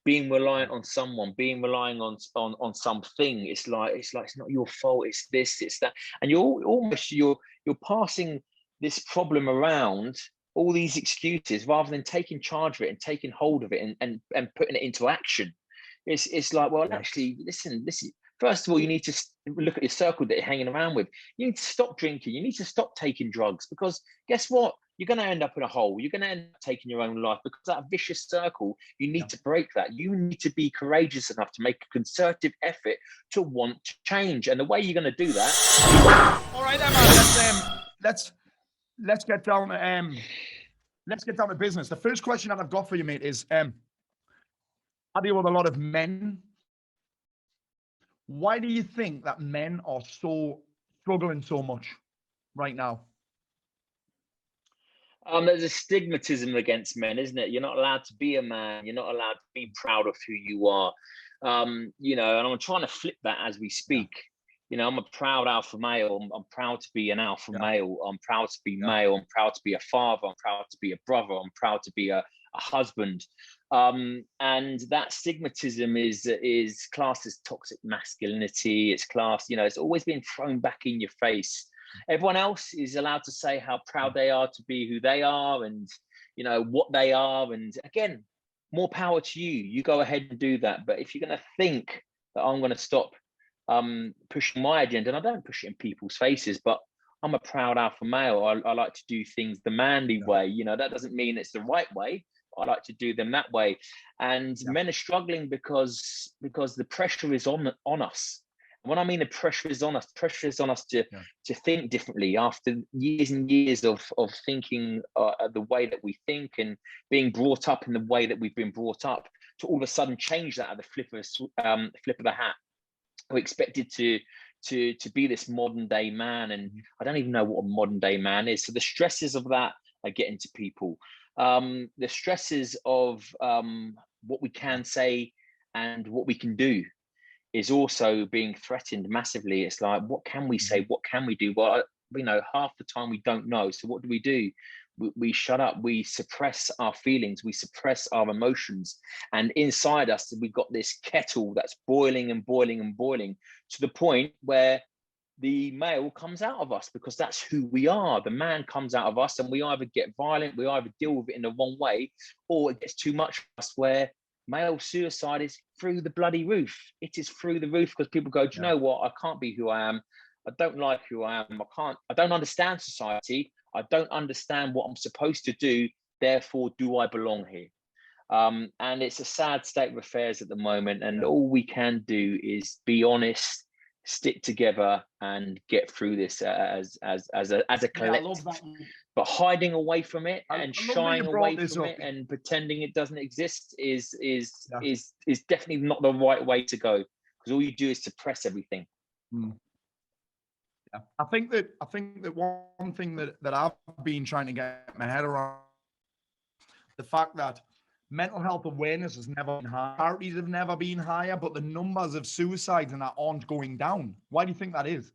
being reliant on someone, being relying on something. It's like it's not your fault. It's this, it's that, and you're passing this problem around, all these excuses, rather than taking charge of it and taking hold of it and putting it into action. It's like, well, actually, listen. First of all, you need to look at your circle that you're hanging around with. You need to stop drinking. You need to stop taking drugs, because guess what? You're going to end up in a hole. You're going to end up taking your own life, because that vicious circle, you need to break that. You need to be courageous enough to make a concerted effort to want to change. And the way you're going to do that. All right, Emma, let's get down to business. The first question that I've got for you, mate, is I deal with a lot of men. Why do you think that men are struggling so much right now? There's a stigmatism against men, isn't it? You're not allowed to be a man. You're not allowed to be proud of who you are. And I'm trying to flip that as we speak. I'm a proud alpha male. I'm proud to be an alpha male. I'm proud to be male. I'm proud to be a father. I'm proud to be a brother. I'm proud to be a husband. And that stigmatism is classed as toxic masculinity. It's classed, it's always been thrown back in your face. Everyone else is allowed to say how proud they are to be who they are and, what they are. And again, more power to you. You go ahead and do that. But if you're going to think that I'm going to stop pushing my agenda, and I don't push it in people's faces, but I'm a proud alpha male. I like to do things the manly way. That doesn't mean it's the right way. I like to do them that way. And men are struggling because the pressure is on us. And when I mean the pressure is on us to think differently after years and years of thinking the way that we think and being brought up in the way that we've been brought up, to all of a sudden change that at the flip of the hat. We're expected to be this modern day man, and I don't even know what a modern day man is. So the stresses of that are getting to people. The stresses of what we can say and what we can do is also being threatened massively. It's like, what can we say? What can we do? Well, half the time we don't know. So what do? We shut up. We suppress our feelings. We suppress our emotions. And inside us, we've got this kettle that's boiling and boiling and boiling, to the point where the male comes out of us, because that's who we are. The man comes out of us, and we either get violent, we either deal with it in the wrong way, or it gets too much for us, where male suicide is through the bloody roof. It is through the roof, because people go, do you know what? I can't be who I am. I don't like who I am. I don't understand society. I don't understand what I'm supposed to do. Therefore, do I belong here? And it's a sad state of affairs at the moment. And all we can do is be honest, stick together, and get through this as a collective. But hiding away from it and shying away from it and pretending it doesn't exist is definitely not the right way to go, because all you do is suppress everything. I think that one thing that I've been trying to get my head around, the fact that mental health awareness has never been higher, charities have never been higher, but the numbers of suicides and that aren't going down. Why do you think that is?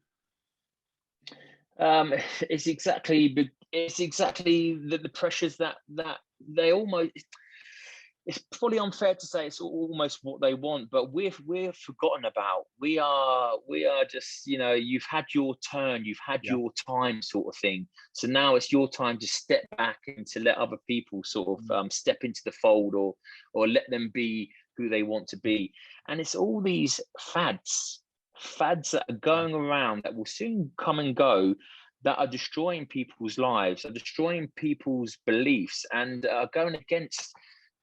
It's exactly the pressures that they almost. It's probably unfair to say it's almost what they want, but we're forgotten about. We are just, you've had your turn, you've had your time, sort of thing. So now it's your time to step back and to let other people sort of step into the fold, or let them be who they want to be. And it's all these fads that are going around that will soon come and go, that are destroying people's lives, are destroying people's beliefs, and are going against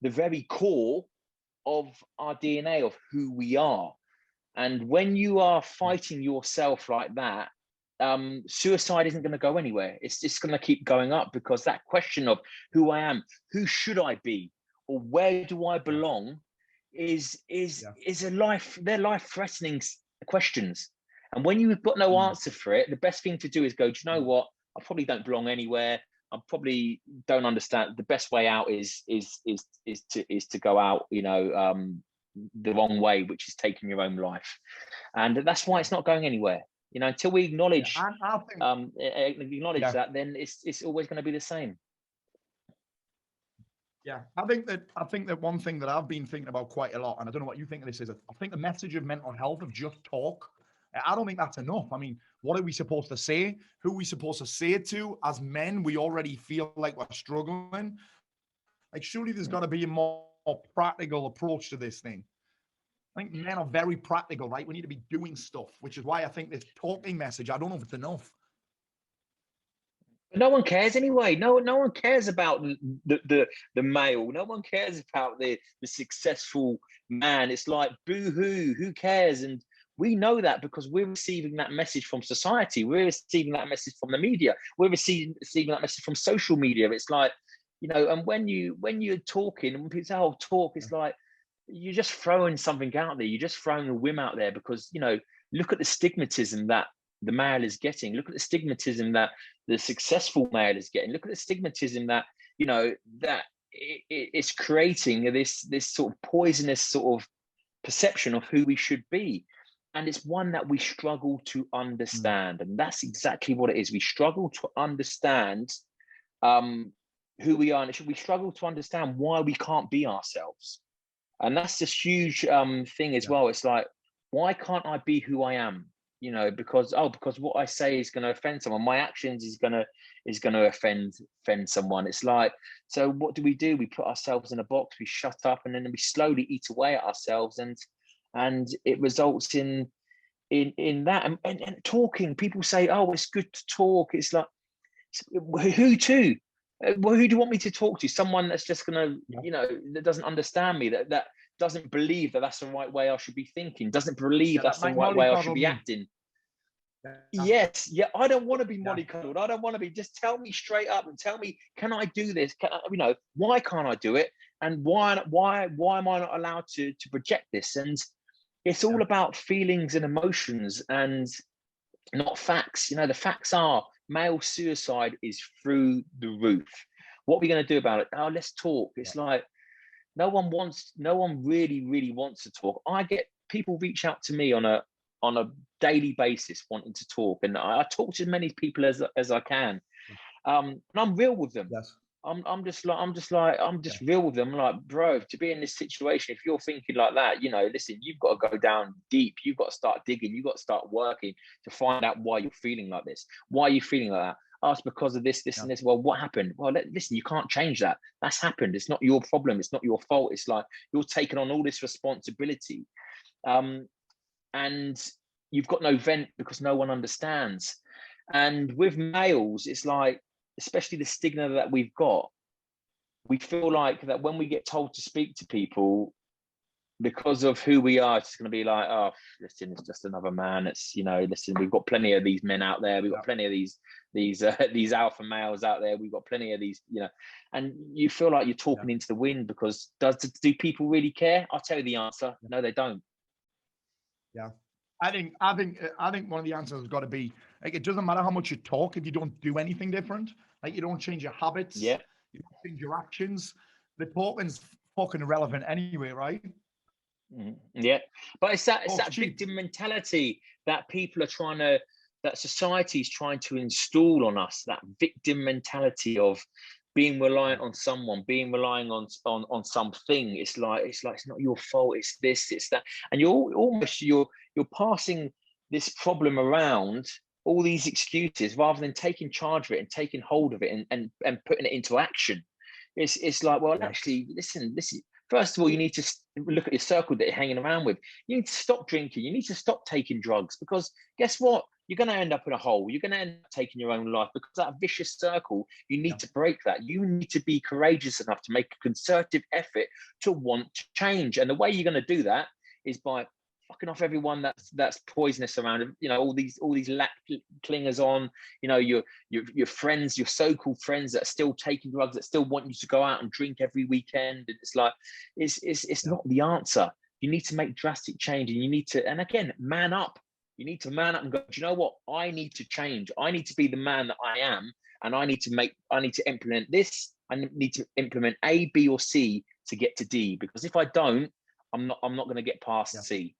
the very core of our DNA, of who we are. And when you are fighting yourself like that, suicide isn't going to go anywhere. It's just going to keep going up, because that question of who I am, who should I be, or where do I belong, is a life-threatening questions. And when you've got no answer for it, the best thing to do is go, do you know what? I probably don't belong anywhere. I probably don't understand. The best way out is to go out, the wrong way, which is taking your own life. And that's why it's not going anywhere. Until we acknowledge that, then it's always going to be the same. Yeah, I think that one thing that I've been thinking about quite a lot, and I don't know what you think of this, is I think the message of mental health of just talk. I don't think that's enough. I mean, what are we supposed to say? Who are we supposed to say it to? As men, we already feel like we're struggling. Like, surely there's got to be a more practical approach to this thing. I think men are very practical, right? We need to be doing stuff, which is why I think this talking message, I don't know if it's enough. No one cares anyway. No one cares about the male. No one cares about the successful man. It's like boo hoo. Who cares? And we know that because we're receiving that message from society. We're receiving that message from the media. We're receiving that message from social media. It's like, and when you're talking and when people say, "Oh, talk," it's like you're just throwing something out there. You're just throwing a whim out there because look at the stigmatism that the male is getting. Look at the stigmatism that the successful male is getting. Look at the stigmatism that that it's creating this sort of poisonous sort of perception of who we should be, and it's one that we struggle to understand. And that's exactly what it is. We struggle to understand who we are, and we struggle to understand why we can't be ourselves. And that's this huge thing as well. It's like, why can't I be who I am? Because what I say is going to offend someone. My actions is going to offend someone. It's like, so what do? We put ourselves in a box, we shut up, and then we slowly eat away at ourselves, and it results in that. And talking, people say, oh, it's good to talk. It's like, who to? Well, who do you want me to talk to? Someone that's just going to, that doesn't understand me, that doesn't believe that that's the right way I should be thinking, doesn't believe that's the right way I should be acting. Yes, I don't want to be mollycoddled. I don't want to be. Just tell me straight up and tell me, can I do this? Why can't I do it? And why am I not allowed to project this? And it's all about feelings and emotions and not facts. The facts are male suicide is through the roof. What are we going to do about it? Oh, let's talk. It's like no one really wants to talk. I get people reach out to me on a daily basis wanting to talk, and I talk to as many people as I can, and I'm real with them. I'm just real with them. I'm like, bro, to be in this situation, if you're thinking like that, listen, you've got to go down deep. You've got to start digging. You've got to start working to find out why you're feeling like this. Why are you feeling like that? Oh, it's because of this, and this. Well, what happened? Well, listen, you can't change that. That's happened. It's not your problem. It's not your fault. It's like you're taking on all this responsibility. And you've got no vent because no one understands. And with males, it's like, especially the stigma that we've got, we feel like that when we get told to speak to people, because of who we are, it's going to be like, oh, listen, it's just another man. It's, listen, we've got plenty of these men out there. We've got plenty of these alpha males out there. We've got plenty of these, and you feel like you're talking into the wind because do people really care? I'll tell you the answer. No, they don't. Yeah. I think one of the answers has got to be, like, it doesn't matter how much you talk if you don't do anything different. Like, you don't change your habits. Yeah. You don't change your actions. The talking's fucking irrelevant anyway, right? Yeah. But it's that victim mentality that people are that society is trying to install on us, that victim mentality of being reliant on someone, being relying on something. It's like it's not your fault. It's this, it's that, and you're passing this problem around, all these excuses, rather than taking charge of it and taking hold of it and putting it into action. It's like, well, actually, listen. First of all, you need to look at your circle that you're hanging around with. You need to stop drinking. You need to stop taking drugs, because guess what? You're going to end up in a hole. You're going to end up taking your own life, because that vicious circle, you need to break that. You need to be courageous enough to make a concerted effort to want to change. And the way you're going to do that is by fucking off everyone that's poisonous around. All these clingers on. Your friends, your so-called friends that are still taking drugs, that still want you to go out and drink every weekend. And it's like it's not the answer. You need to make drastic change, and you need to, and again, man up. You need to man up and go, do you know what? I need to change. I need to be the man that I am, and I need to implement this. I need to implement A, B, or C to get to D, because if I don't, I'm not going to get past C.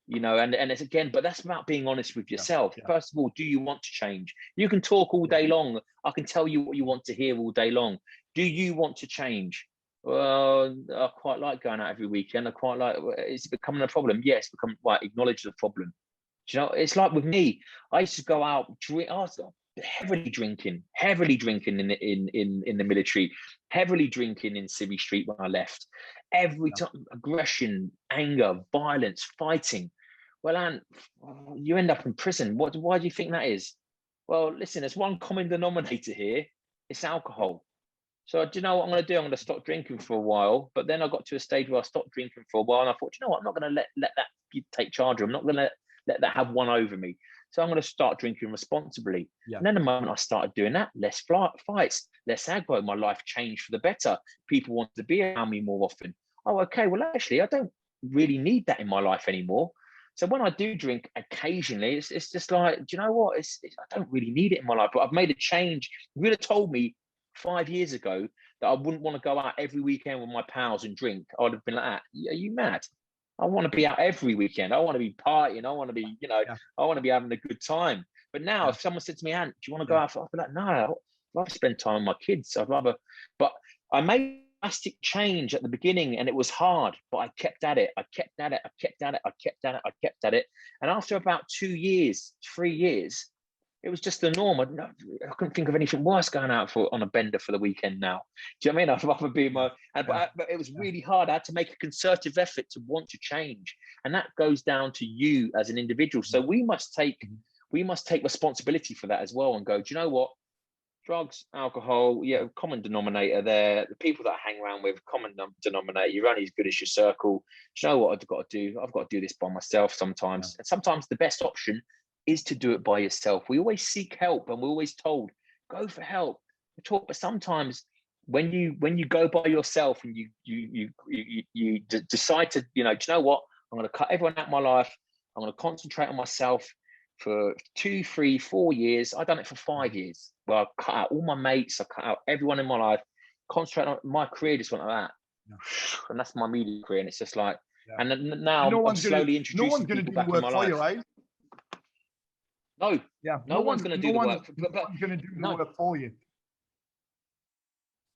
And it's, again, but that's about being honest with yourself. First of all, do you want to change? You can talk all day long. I can tell you what you want to hear all day long. Do you want to change? Well, I quite like going out every weekend. I quite like, it's becoming a problem. Yes, become like acknowledge the problem. Do you know, it's like with me, I used to go out, drink, I was heavily drinking in the military, heavily drinking in Civvy Street when I left. Every time, aggression, anger, violence, fighting. Well, and you end up in prison. Why do you think that is? Well, listen, there's one common denominator here. It's alcohol. So do you know what I'm going to do? I'm going to stop drinking for a while. But then I got to a stage where I stopped drinking for a while, and I thought, you know what? I'm not going to let that take charge. I'm not going to let that have one over me. So I'm going to start drinking responsibly. Yeah. And then the moment I started doing that, less fights, less aggro. My life changed for the better. People wanted to be around me more often. Oh, okay. Well, actually, I don't really need that in my life anymore. So when I do drink occasionally, it's just like, do you know what? I don't really need it in my life. But I've made a change. If you would have told me 5 years ago that I wouldn't want to go out every weekend with my pals and drink, I would have been like, are you mad? I want to be out every weekend. I want to be partying. I want to be, I want to be having a good time. But now if someone said to me, Ant, do you want to go out? I'd be like, no, I'd rather spend time with my kids. I'd rather, but I made a drastic change at the beginning and it was hard, but I kept at it. I kept at it. And after about 2 years, 3 years, it was just the norm. I couldn't think of anything worse going out on a bender for the weekend now. Do you know what I mean? I'd rather be but it was really hard. I had to make a concerted effort to want to change. And that goes down to you as an individual. So we must take responsibility for that as well and go, do you know what? Drugs, alcohol, common denominator there. The people that I hang around with, common denominator. You're only as good as your circle. Do you know what I've got to do? I've got to do this by myself sometimes. Yeah. And sometimes the best option is to do it by yourself. We always seek help and we're always told, go for help. But sometimes when you go by yourself and you decide to, do you know what? I'm going to cut everyone out of my life. I'm going to concentrate on myself for 2, 3, 4 years. I've done it for 5 years. Well, I cut out all my mates. I cut out everyone in my life. Concentrate on my career, just went like that. Yeah. And that's my media career. And it's just like, and then now I'm slowly introducing people back in my life. You, right? No, no one's going to do the work. No one's going to do the work for you.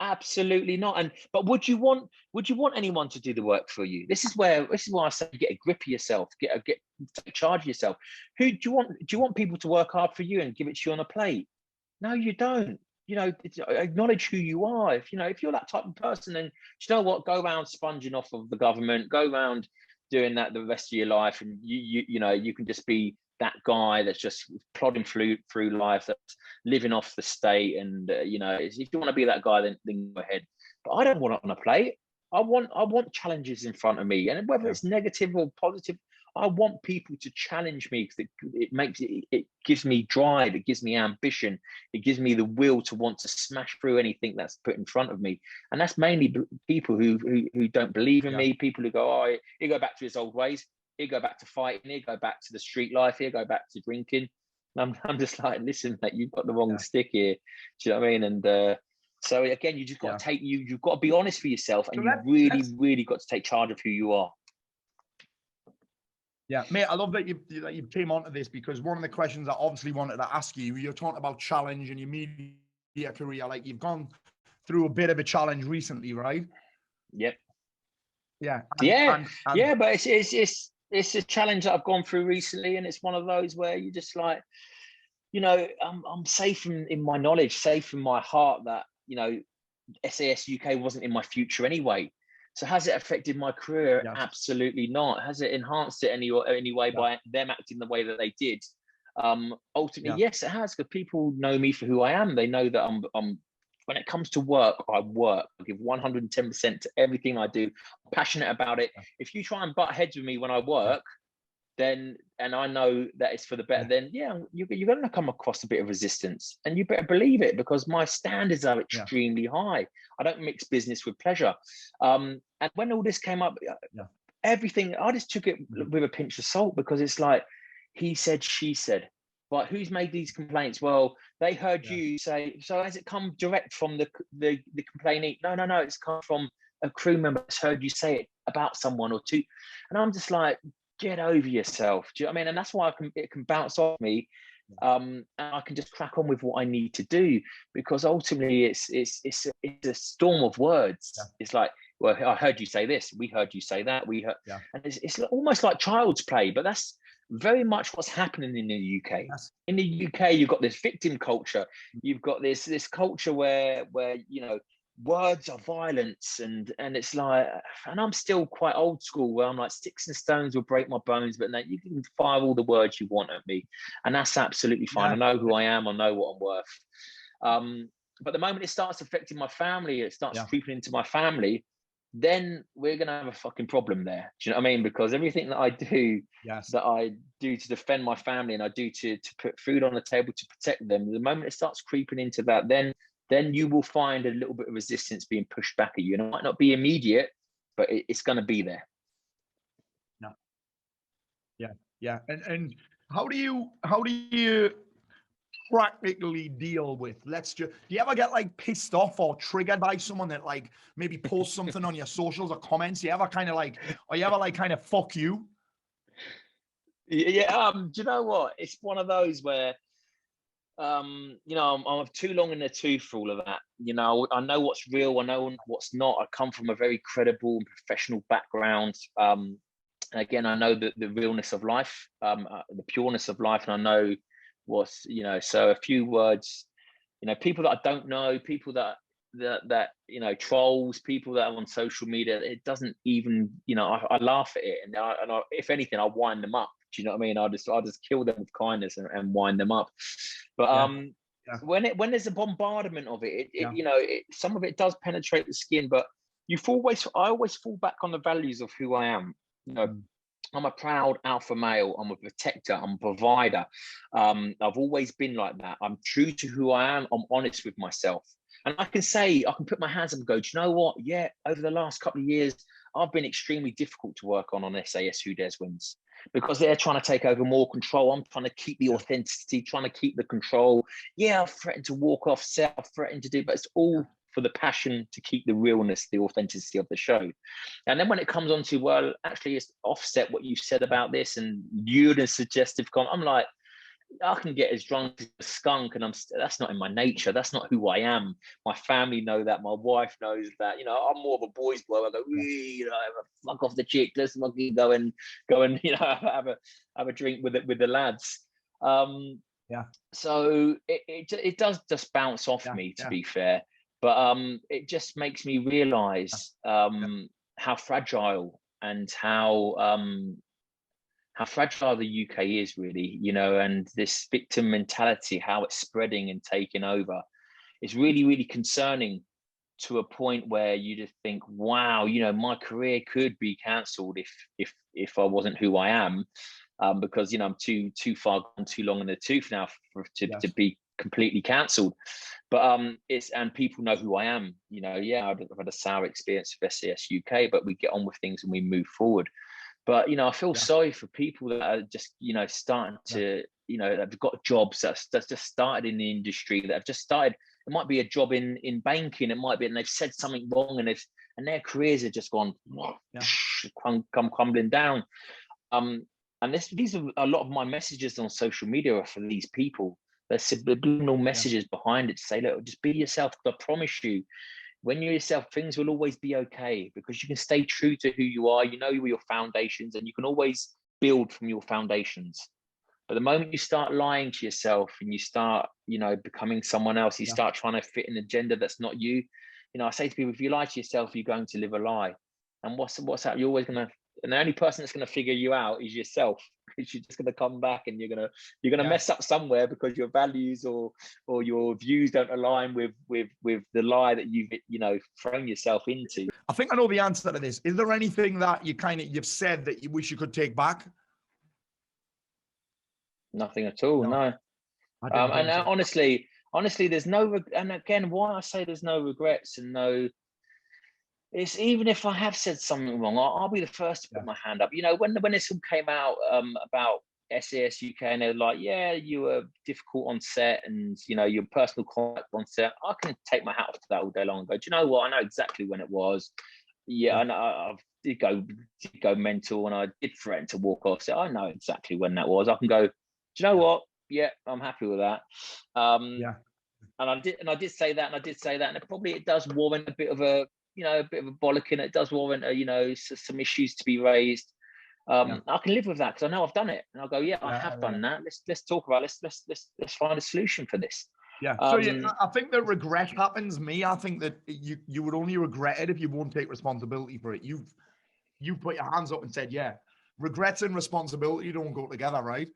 Absolutely not. But would you want anyone to do the work for you? This is why I say get a grip of yourself, take charge of yourself. Do you want people to work hard for you and give it to you on a plate? No, you don't. Acknowledge who you are. If you're that type of person, then you know what? Go around sponging off of the government. Go around doing that the rest of your life, and you can just be that guy that's just plodding through life, that's living off the state. And if you want to be that guy, then go ahead. But I don't want it on a plate. I want challenges in front of me, and whether it's negative or positive, I want people to challenge me because it gives me drive, it gives me ambition, it gives me the will to want to smash through anything that's put in front of me. And that's mainly people who don't believe in me, people who go, oh, he go back to his old ways. He'll go back to fighting. He'll go back to the street life. He'll go back to drinking. And I'm just like, listen, mate, you've got the wrong stick here. Do you know what I mean? And so again, you just got to you've got to be honest for yourself, and you really got to take charge of who you are. Yeah, mate, I love that you came onto this, because one of the questions I obviously wanted to ask you, you're talking about challenge and your media career, like you've gone through a bit of a challenge recently, right? Yep. Yeah. But it's a challenge that I've gone through recently, and it's one of those where you just like, I'm safe in my knowledge, safe in my heart that SAS UK wasn't in my future anyway. So has it affected my career? Yes. Absolutely not. Has it enhanced it any way by them acting the way that they did? Ultimately, yes, it has, because people know me for who I am. They know that I'm when it comes to work, I work. I give 110% to everything I do. I'm passionate about it. If you try and butt heads with me when I work, then, and I know that it's for the better, then you're going to come across a bit of resistance, and you better believe it, because my standards are extremely high. I don't mix business with pleasure. And when all this came up, everything, I just took it with a pinch of salt, because it's like, he said, she said. But who's made these complaints? Well, they heard you say, so has it come direct from the complainant? No, it's come from a crew member that's heard you say it about someone or two. And I'm just like, get over yourself. Do you know what I mean? And that's why it can bounce off me. And I can just crack on with what I need to do, because ultimately it's a storm of words. Yeah. It's like, well, I heard you say this, we heard you say that, we heard, Yeah. and it's almost like child's play, but that's very much what's happening in the UK. Yes. In the UK, you've got this victim culture, you've got this culture where you know, words are violence, and it's like, and I'm still quite old school, where I'm like, sticks and stones will break my bones, but now you can fire all the words you want at me, and that's absolutely fine. Yeah. I know who I am, I know what I'm worth. But the moment it starts affecting my family, it starts creeping into my family, then we're gonna have a fucking problem there. Do you know what I mean? Because everything that I do, to defend my family, and I do to put food on the table to protect them, the moment it starts creeping into that, then you will find a little bit of resistance being pushed back at you. And it might not be immediate, but it's going to be there. Yeah. And how do you practically deal with, do you ever get like pissed off or triggered by someone that like maybe posts something on your socials or comments? You ever kind of like, or you ever like kind of fuck you? Yeah. Do you know what? It's one of those where, you know, I'm too long in the tooth for all of that. You know, I know what's real, I know what's not. I come from a very credible and professional background. Again, I know the realness of life, the pureness of life, and I know what's, you know, so a few words, you know, people that I don't know, people that you know, trolls, people that are on social media, it doesn't even, you know, I laugh at it, and if anything, I wind them up. Do you know what I mean? I'll just kill them with kindness and wind them up. But when there's a bombardment of it, you know, some of it does penetrate the skin, but I always fall back on the values of who I am. You know, I'm a proud alpha male. I'm a protector. I'm a provider. I've always been like that. I'm true to who I am. I'm honest with myself. And I can put my hands up and go, do you know what? Yeah, over the last couple of years, I've been extremely difficult to work on SAS Who Dares Wins, because they're trying to take over more control. I'm trying to keep the authenticity, trying to keep the control. Yeah, I've threatened to walk off set. I've threatened to do, but it's all for the passion to keep the realness, the authenticity of the show. And then when it comes on to, well, actually it's offset what you said about this, and you're the suggestive comment, I'm like, I can get as drunk as a skunk, and that's not in my nature. That's not who I am. My family know that. My wife knows that. You know, I'm more of a boys' boy. I go, you know, fuck off the chick. Let's go and you know, have a drink with the lads. So it does just bounce off me, to be fair. But it just makes me realize how fragile and how fragile the UK is, really, you know, and this victim mentality, how it's spreading and taking over, is really, really concerning, to a point where you just think, wow, you know, my career could be cancelled if I wasn't who I am, because, you know, I'm too far gone, too long in the tooth now to be completely cancelled. But and people know who I am, you know. Yeah, I've had a sour experience with SAS UK, but we get on with things and we move forward. But, you know, I feel sorry for people that are just, you know, starting to, you know, they've got jobs that's just started in the industry, that have just started. It might be a job in banking. It might be, and they've said something wrong, and their careers have just gone, come crumbling down. And these are a lot of my messages on social media are for these people. There's subliminal messages behind it to say, look, just be yourself. I promise you, when you're yourself, things will always be okay, because you can stay true to who you are. You know your foundations, and you can always build from your foundations. But the moment you start lying to yourself and you start, you know, becoming someone else, you start trying to fit an agenda that's not you. You know, I say to people, if you lie to yourself, you're going to live a lie. And what's that? You're always going to, and the only person that's going to figure you out is yourself, because you're just going to come back and you're going to mess up somewhere, because your values or your views don't align with the lie that you've, you know, thrown yourself into. I think I know the answer to this. Is there anything that you've said that you wish you could take back? Nothing at all. No. And honestly, there's no, and again, why I say there's no regrets and no, it's, even if I have said something wrong, I'll be the first to put my hand up. You know, when this all came out about SAS UK, and they're like, yeah, you were difficult on set, and, you know, your personal conduct on set, I can take my hat off to that all day long and go, do you know what? I know exactly when it was. Yeah, and I did go mental, and I did threaten to walk off set. I know exactly when that was. I can go, do you know what? yeah, I'm happy with that. Yeah. And I did say that, and it does warrant a bit of a, a bit of a bollocking. It does warrant, some issues to be raised. I can live with that because I know I've done it, and I'll go, yeah, I have done that. Let's talk about it. Let's find a solution for this. Yeah. So yeah, I think that regret happens. I think that you would only regret it if you won't take responsibility for it. You put your hands up and said, yeah, regrets and responsibility don't go together, right?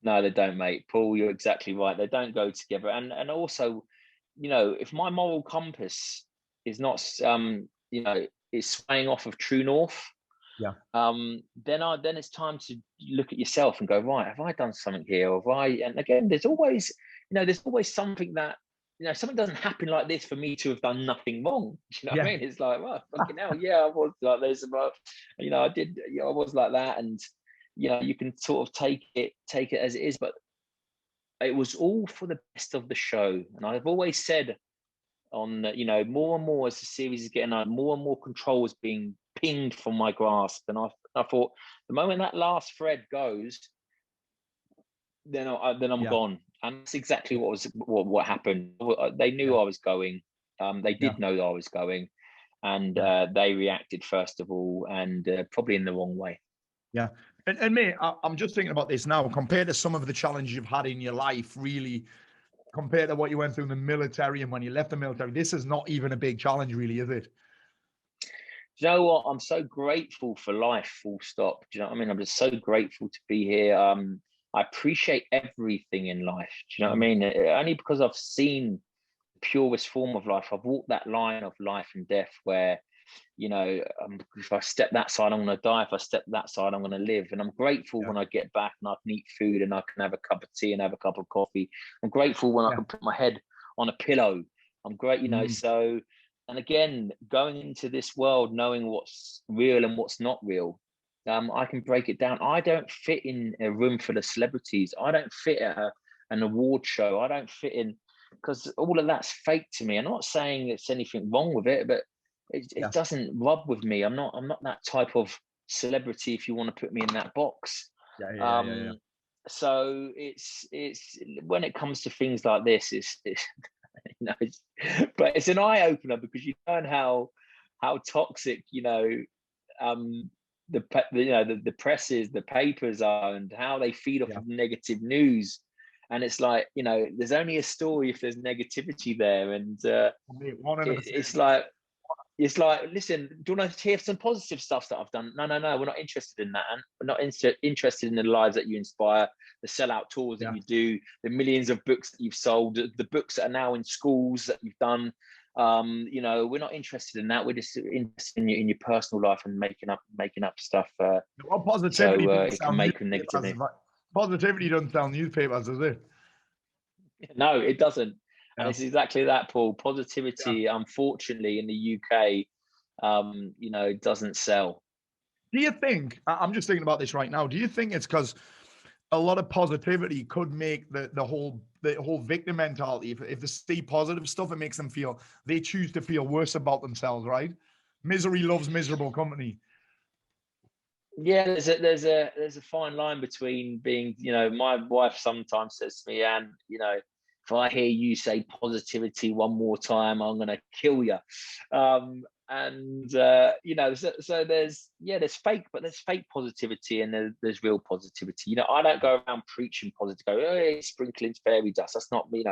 No, they don't, mate. Paul, you're exactly right. They don't go together. And also, if my moral compass is not, is swaying off of true north, then it's time to look at yourself and go, right, have I done something here? Or have I? And again, there's always something that, something doesn't happen like this for me to have done nothing wrong. Do you know what I mean? It's like, well, fucking hell, yeah, I was like this, but I did, I was like that, and you can sort of take it as it is, but it was all for the best of the show. And I've always said on, more and more as the series is getting on, more and more control is being pinged from my grasp. And I thought the moment that last thread goes, then I'm gone. And that's exactly what happened. They knew I was going. They did know I was going, and they reacted first of all, and probably in the wrong way. Yeah. And mate, I'm just thinking about this now, compared to some of the challenges you've had in your life, really, compared to what you went through in the military and when you left the military, this is not even a big challenge, really, is it? Do you know what? I'm so grateful for life, full stop. Do you know what I mean? I'm just so grateful to be here. I appreciate everything in life. Do you know what I mean? Only because I've seen the purest form of life. I've walked that line of life and death where, if I step that side, I'm going to die. If I step that side, I'm going to live. And I'm grateful when I get back and I can eat food and I can have a cup of tea and have a cup of coffee. I'm grateful when I can put my head on a pillow. I'm great, so, and again, going into this world, knowing what's real and what's not real, I can break it down. I don't fit in a room full of celebrities. I don't fit at an award show. I don't fit in, because all of that's fake to me. I'm not saying it's anything wrong with it, but it doesn't rub with me. I'm not that type of celebrity, if you want to put me in that box. So it's when it comes to things like this, it's but it's an eye opener, because you learn how toxic the press is, the papers are, and how they feed off of negative news. And it's like, there's only a story if there's negativity there. And it's like, listen, do you want to hear some positive stuff that I've done? No, we're not interested in that. And we're not interested in the lives that you inspire, the sellout tours that you do, the millions of books that you've sold, the books that are now in schools that you've done. We're not interested in that. We're just interested in your personal life and making up stuff. Positivity it can make a negative. Positivity doesn't sell newspapers, does it? No, it doesn't. And it's exactly that, Paul. Positivity, unfortunately, in the UK, doesn't sell. Do you think, I'm just thinking about this right now, do you think it's because a lot of positivity could make the whole victim mentality, if they see positive stuff, it makes them they choose to feel worse about themselves, right? Misery loves miserable company. Yeah, there's a fine line between being, my wife sometimes says to me, and if I hear you say positivity one more time, I'm going to kill you. So there's fake, but there's fake positivity and there's real positivity. I don't go around preaching positive, hey, sprinkling fairy dust. That's not me,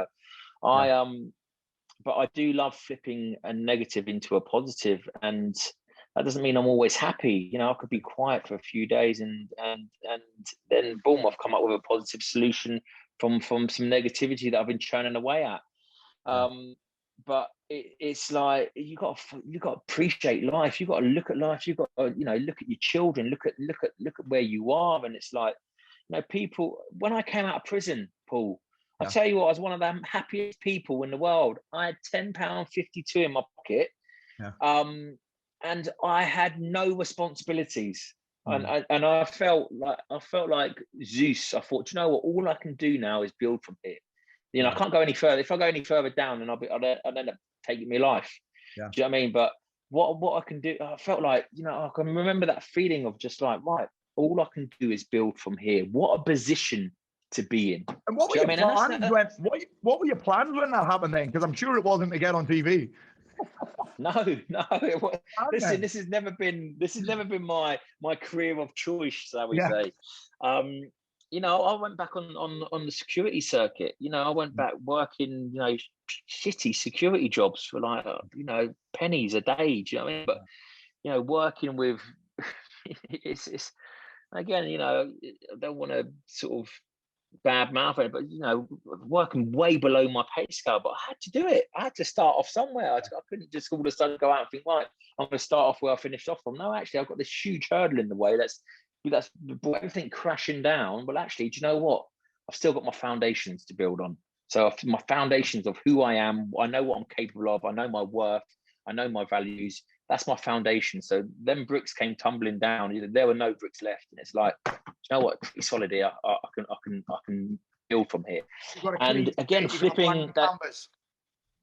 but I do love flipping a negative into a positive, and that doesn't mean I'm always happy. I could be quiet for a few days and then boom, I've come up with a positive solution from some negativity that I've been churning away at. But it's like you got to appreciate life. You got to look at life. You got to look at your children. Look at where you are. And it's like, people. When I came out of prison, Paul, I tell you what, I was one of the happiest people in the world. I had £10.52 in my pocket, and I had no responsibilities. And I felt like Zeus. I thought, you know what? All I can do now is build from here. I can't go any further. If I go any further down, then I'd end up taking my life. Do you know what I mean? But what I can do, I felt like, I can remember that feeling of just like, right, all I can do is build from here. What a position to be in. And what were Do you your know what I mean? plans what were your plans when that happened then? Because I'm sure it wasn't to get on TV. No. Listen, this has never been my career of choice, shall we say. You know, I went back on the security circuit. You know, I went back working, you know, shitty security jobs for like, you know, pennies a day. Do you know what I mean? But, you know, working with, it's again, you know, I don't want to sort of bad mouth it, but, you know, working way below my pay scale, but I had to do it. I had to start off somewhere. I couldn't just all of a sudden go out and think, right, I'm going to start off where I finished off from. No, actually, I've got this huge hurdle in the way that's brought everything crashing down. But actually, do you know what? I've still got my foundations to build on. So my foundations of who I am, I know what I'm capable of, I know my worth, I know my values. That's my foundation. So then bricks came tumbling down. There were no bricks left, and it's like, you know what? Pretty solid here. I can build from here. And again, flipping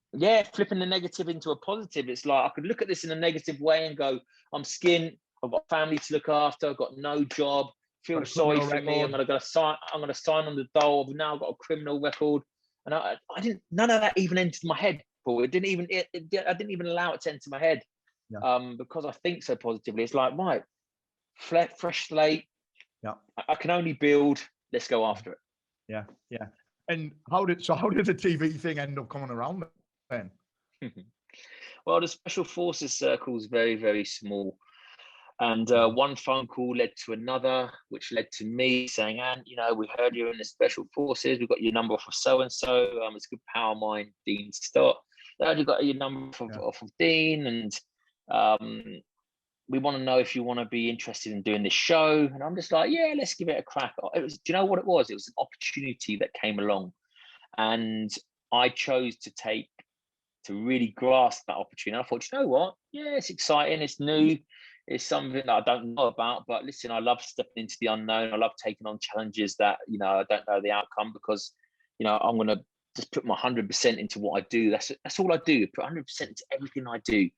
the negative into a positive. It's like I could look at this in a negative way and go, I'm skint. I've got family to look after. I've got no job. Feel sorry for me. I'm gonna sign on the dole. I've now got a criminal record, and I didn't. None of that even entered my head, Paul. I didn't even allow it to enter my head. Because I think so positively. It's like, right, fresh slate. Yeah, I can only build. Let's go after it. Yeah. And how did the TV thing end up coming around then? Well, the special forces circle is very, very small, and one phone call led to another, which led to me saying, "And you know, we heard you're in the special forces. We've got your number for so and so. It's a good power mine, Dean Stott. You got your number off of Dean, and we want to know if you want to be interested in doing this show." And I'm just like, yeah, let's give it a crack. Do you know what it was? It was an opportunity that came along, and I chose to really grasp that opportunity. I thought, you know what? Yeah, it's exciting. It's new. It's something that I don't know about. But listen, I love stepping into the unknown. I love taking on challenges that, you know, I don't know the outcome, because, you know, I'm going to just put my 100% into what I do. That's all I do. Put 100% into everything I do.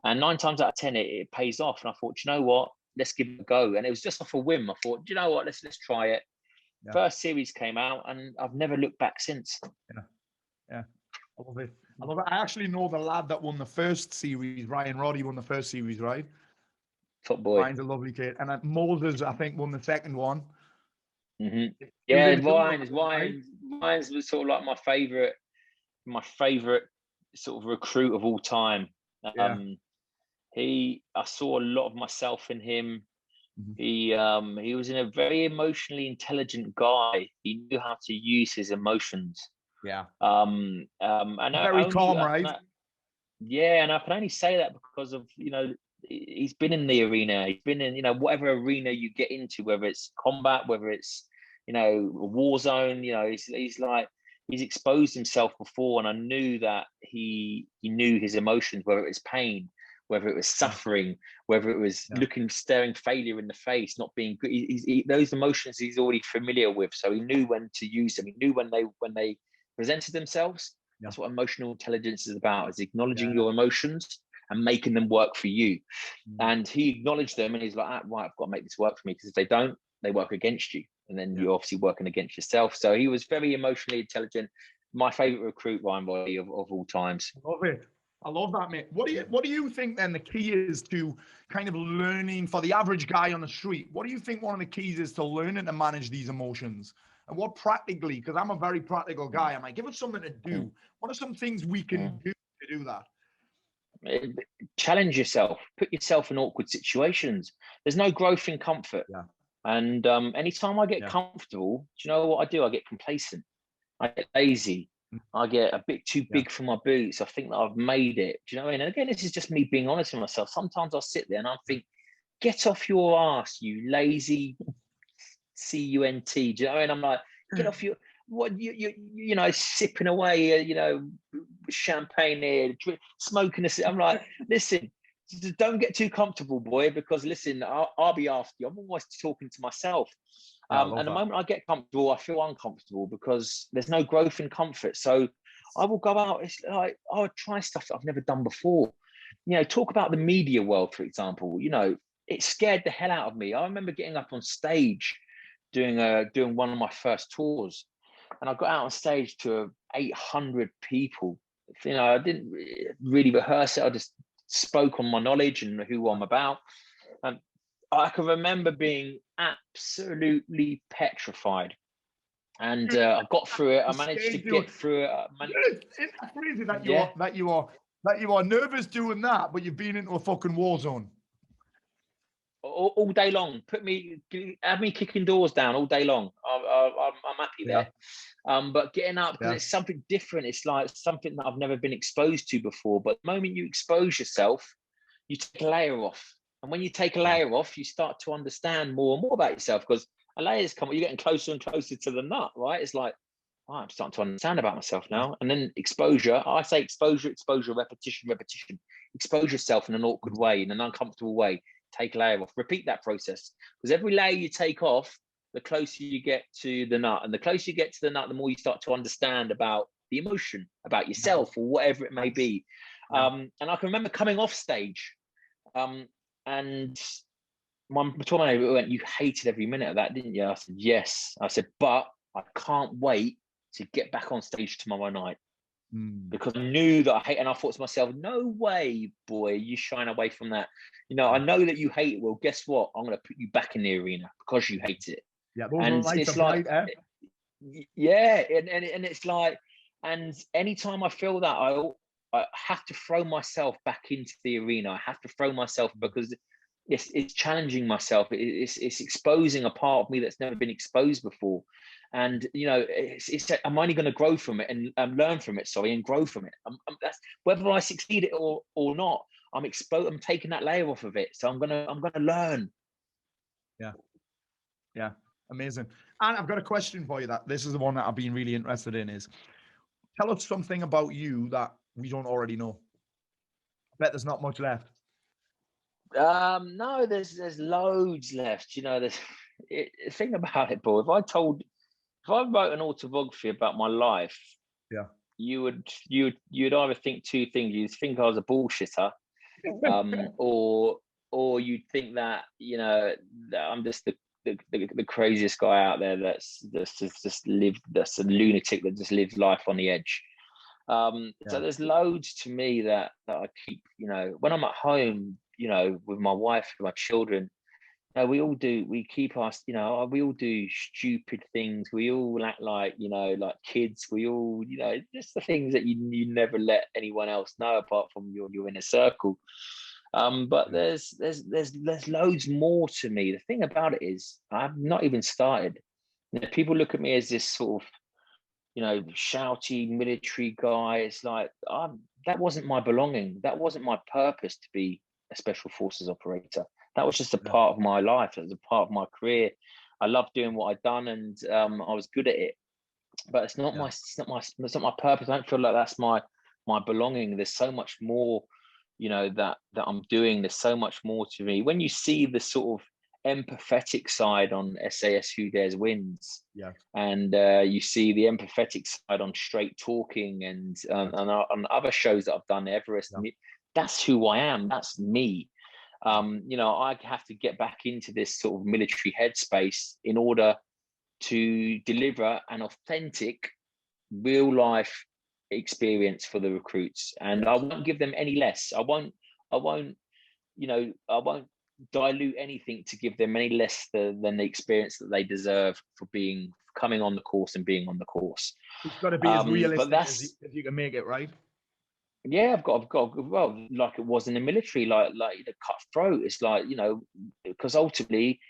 And 9 times out of 10, it pays off. And I thought, you know what? Let's give it a go. And it was just off a whim. I thought, you know what? Let's try it. Yeah. First series came out, and I've never looked back since. Yeah. I love it. I actually know the lad that won the first series. Ryan Roddy won the first series, right? Top boy. Ryan's a lovely kid. And Moses, I think, won the second one. Mm-hmm. Yeah, Ryan's was sort of like my favorite sort of recruit of all time. I saw a lot of myself in him. Mm-hmm. He was a very emotionally intelligent guy. He knew how to use his emotions. Yeah. And very calm, right? And I can only say that because of, you know, he's been in the arena. He's been in, you know, whatever arena you get into, whether it's combat, whether it's, you know, a war zone, you know, he's exposed himself before, and I knew that he knew his emotions, whether it was pain, whether it was suffering, whether it was staring failure in the face, not being good. Those emotions he's already familiar with, so he knew when to use them. He knew when they presented themselves. That's what emotional intelligence is about: is acknowledging your emotions and making them work for you. And he acknowledged them, and he's like, right, I've got to make this work for me, because if they don't, they work against you, and then you're obviously working against yourself. So he was very emotionally intelligent. My favorite recruit, Ryan Roddy, of all times. I love it. I love that, mate. What do you think then the key is to kind of learning for the average guy on the street? What do you think one of the keys is to learning to manage these emotions? And what practically, because I'm a very practical guy, I might give us something to do. What are some things we can do to do that? Challenge yourself. Put yourself in awkward situations. There's no growth in comfort. And anytime I get comfortable, do you know what I do? I get complacent. I get lazy. I get a bit too big for my boots. I think that I've made it. Do you know what I mean? And again, this is just me being honest with myself. Sometimes I'll sit there and I'll think, get off your ass, you lazy cunt. Do you know what I mean? I'm like, get off your, what you know, sipping away, you know, champagne here, smoking this. I'm like, listen, just don't get too comfortable, boy, because listen, I'll be after you. I'm always talking to myself. And the moment I get comfortable, I feel uncomfortable because there's no growth in comfort. So I will go out. It's like, I'll try stuff that I've never done before. You know, talk about the media world, for example. You know, it scared the hell out of me. I remember getting up on stage doing one of my first tours, and I got out on stage to 800 people. You know, I didn't really rehearse it. I just spoke on my knowledge and who I'm about. And I can remember being absolutely petrified. And I got through it. I managed to get through it. It's crazy that you are nervous doing that, but you've been into a fucking war zone. All day long. Have me kicking doors down all day long. I'm happy there. But getting up, because it's something different. It's like something that I've never been exposed to before. But the moment you expose yourself, you take a layer off. And when you take a layer off, you start to understand more and more about yourself, because a layer's come, you're getting closer and closer to the nut, right? It's like, oh, I'm starting to understand about myself now. And then exposure, I say exposure, repetition. Expose yourself in an awkward way, in an uncomfortable way. Take a layer off. Repeat that process, because every layer you take off, the closer you get to the nut. And the closer you get to the nut, the more you start to understand about the emotion, about yourself, or whatever it may be. And I can remember coming off stage, and my tour manager went, "You hated every minute of that, didn't you?" I said, "Yes." I said, "But I can't wait to get back on stage tomorrow night." Because I knew that I hate, and I thought to myself, no way, boy, you shine away from that. You know, I know that you hate it. Well, guess what? I'm going to put you back in the arena because you hate it. Yeah, and it's like, yeah, and it's like, and anytime I feel that, I have to throw myself back into the arena. I have to throw myself, because it's challenging myself. It's exposing a part of me that's never been exposed before. And you know, I'm only going to grow from it and learn from it. And grow from it. That's whether I succeed it or not. I'm taking that layer off of it. So I'm gonna learn. Yeah, amazing. And I've got a question for you. That this is the one that I've been really interested in. Is tell us something about you that we don't already know. I bet there's not much left. No, there's loads left. You know, the thing about it, Paul. If I wrote an autobiography about my life, you'd either think two things. You'd think I was a bullshitter, or you'd think that, you know, that I'm just the craziest guy out there that's a lunatic that just lives life on the edge. So there's loads to me that I keep, you know, when I'm at home, you know, with my wife and my children. We keep us, you know, we all do stupid things. We all act like, you know, like kids. We all, you know, just the things that you never let anyone else know apart from your inner circle. But there's loads more to me. The thing about it is I've not even started. You know, people look at me as this sort of, you know, shouty military guy. It's like, that wasn't my belonging. That wasn't my purpose to be a special forces operator. That was just a part of my life. It was a part of my career. I loved doing what I'd done, and I was good at it. But it's not my purpose. I don't feel like that's my belonging. There's so much more, you know, that I'm doing. There's so much more to me. When you see the sort of empathetic side on SAS Who Dares Wins, and you see the empathetic side on Straight Talking and on other shows that I've done, Everest. That's who I am. That's me. You know, I have to get back into this sort of military headspace in order to deliver an authentic, real life experience for the recruits, and I won't give them any less. I won't dilute anything to give them any less than the experience that they deserve for coming on the course and being on the course. It's got to be as realistic as you can make it, right? Yeah, I've got well, like it was in the military, like the cutthroat. It's like, you know, because ultimately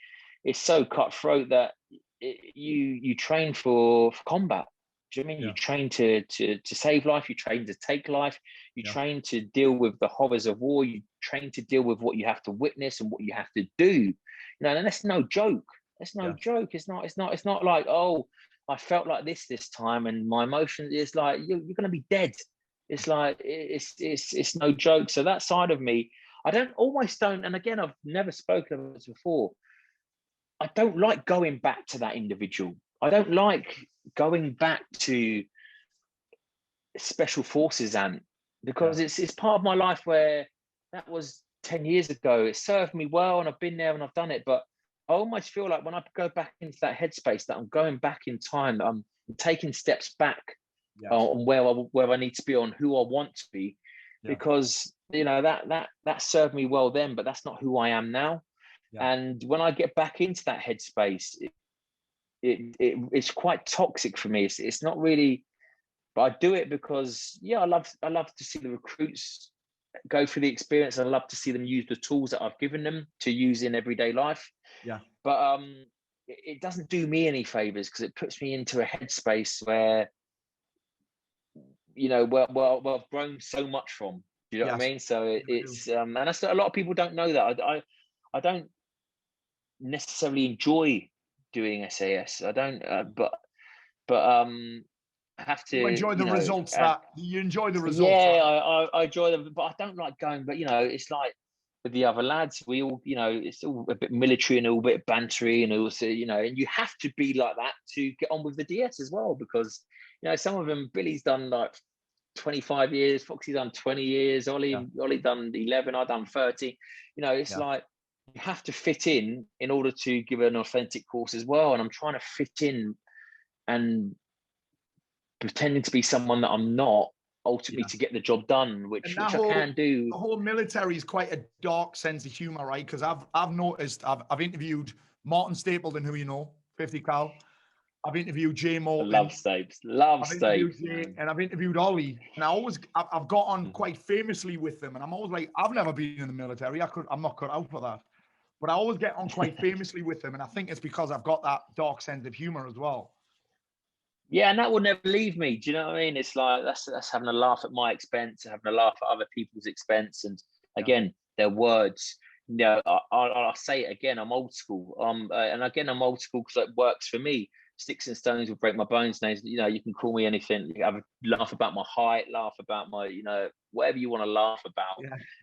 it's so cutthroat that you train for combat. Do you know what I mean? You train to save life, you train to take life, you train to deal with the horrors of war, you train to deal with what you have to witness and what you have to do. You know, and that's no joke. That's no joke. It's not like, oh, I felt like this time and my emotions. It's like you're gonna be dead. It's like it's no joke. So that side of me, I don't, and again, I've never spoken of this before. I don't like going back to that individual. I don't like going back to special forces, because it's part of my life where that was 10 years ago. It served me well and I've been there and I've done it, but I almost feel like when I go back into that headspace, that I'm going back in time, that I'm taking steps back on where I need to be, on who I want to be, because that served me well then, but that's not who I am now. And when I get back into that headspace, it's quite toxic for me. It's not really, but I do it because I love to see the recruits go through the experience. I love to see them use the tools that I've given them to use in everyday life. But it doesn't do me any favors, because it puts me into a headspace where I've grown so much from. Do you know what I mean? So it's and that's, a lot of people don't know that. I don't necessarily enjoy doing SAS. I don't, but I have to. You enjoy the results. You enjoy the results. Yeah, right? I enjoy them, but I don't like going. But it's like with the other lads, we all, it's all a bit military and all a bit bantery, and also, and you have to be like that to get on with the DS as well, because some of them, Billy's done like 25 years, Foxy's done 20 years, Ollie done 11, I've done 30. It's like you have to fit in order to give an authentic course as well. And I'm trying to fit in and pretending to be someone that I'm not, ultimately to get the job done, which I can do. The whole military is quite a dark sense of humor, right? Because I've noticed, I've interviewed Martin Stapleton, who 50 cal. I've interviewed Jay Morton. Love Stapes. And I've interviewed Ollie. And I've got on quite famously with them. And I'm always like, I've never been in the military. I'm not cut out for that. But I always get on quite famously with them. And I think it's because I've got that dark sense of humor as well. Yeah, and that will never leave me. Do you know what I mean? It's like, that's having a laugh at my expense, having a laugh at other people's expense. And again, their words. I'll say it again. I'm old school. And again, I'm old school because it works for me. Sticks and stones will break my bones. Now, you can call me anything. You have a laugh about my height, laugh about my, whatever you want to laugh about.